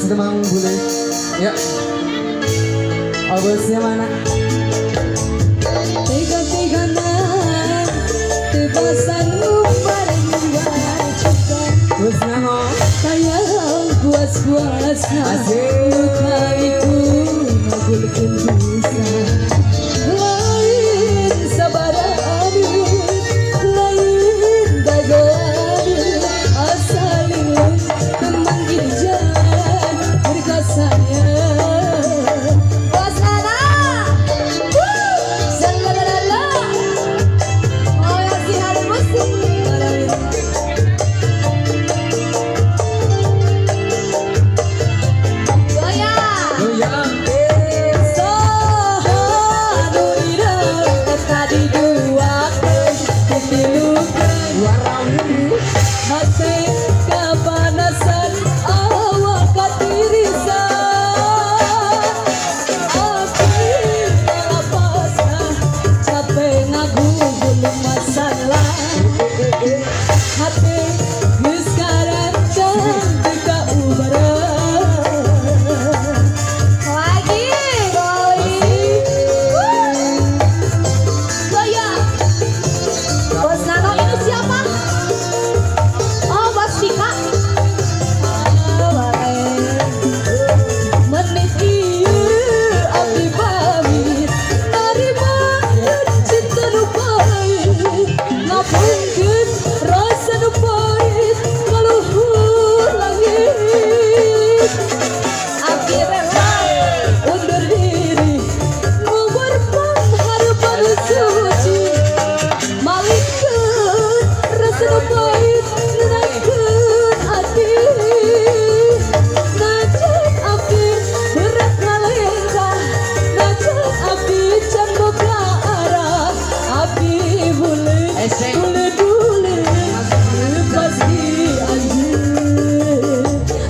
Demang boleh. Ya. Albusnya mana? Tiga-tigana tebasan bareng juga. Terus namo. Sayang puas-puasna luka itu ngabulkeun bisa. Lain sabaraha lain dagoan asalin temanggil jalan berkasanya. Bos Nana, salalala, oh ya si hari musim. Hati kepanasan awak katirisan Api lapasna capek ngagugul masalah Hati geus karancang teka ubaran Lagi Goyang Bos Nano ini siapa? Menit ieu abdi pamit narima cinta nu pahit ngapungkeun rasa nu pahit kaluhur langit abdi rela undur diri ngubur panghareupan suci malikeun rasa nu pahit ngeunahkeun ati Dule lepas dianjur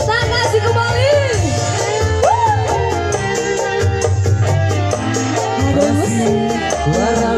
tak kasih kembali ada musik warna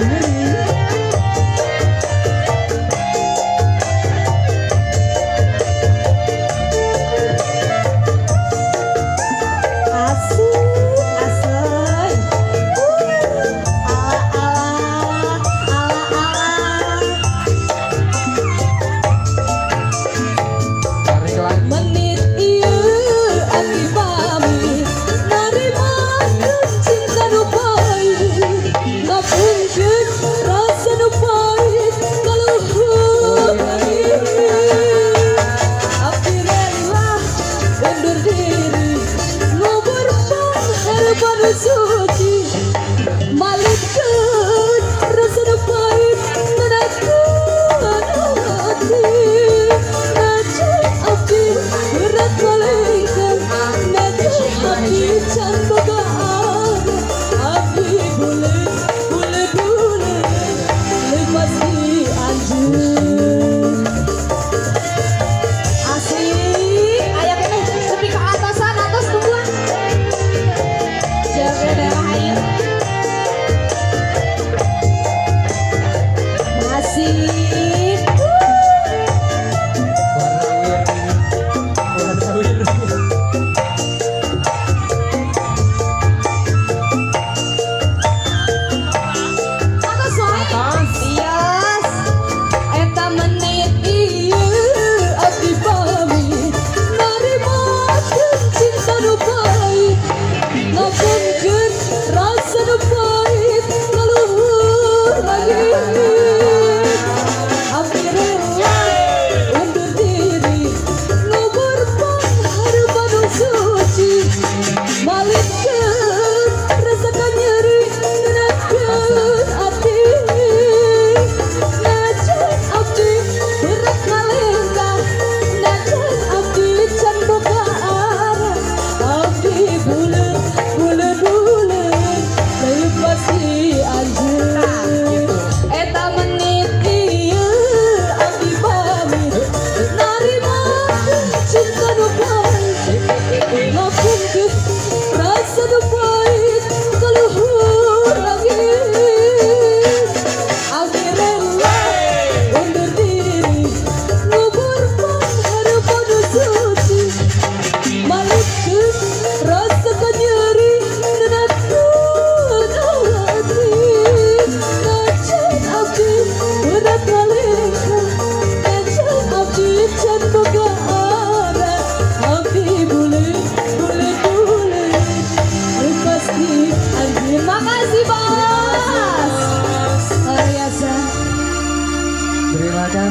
suci malikeun rasa nu pahit ngeunahkeun hati najan abdi berat malikeun najan abdi can bogaan abdi dule lepas dianjur asik aya keneh sepi ka atasan atas tungguan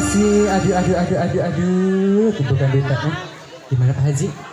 kasih. Aduh. Kumpulkan duitnya. Gimana Pak Haji?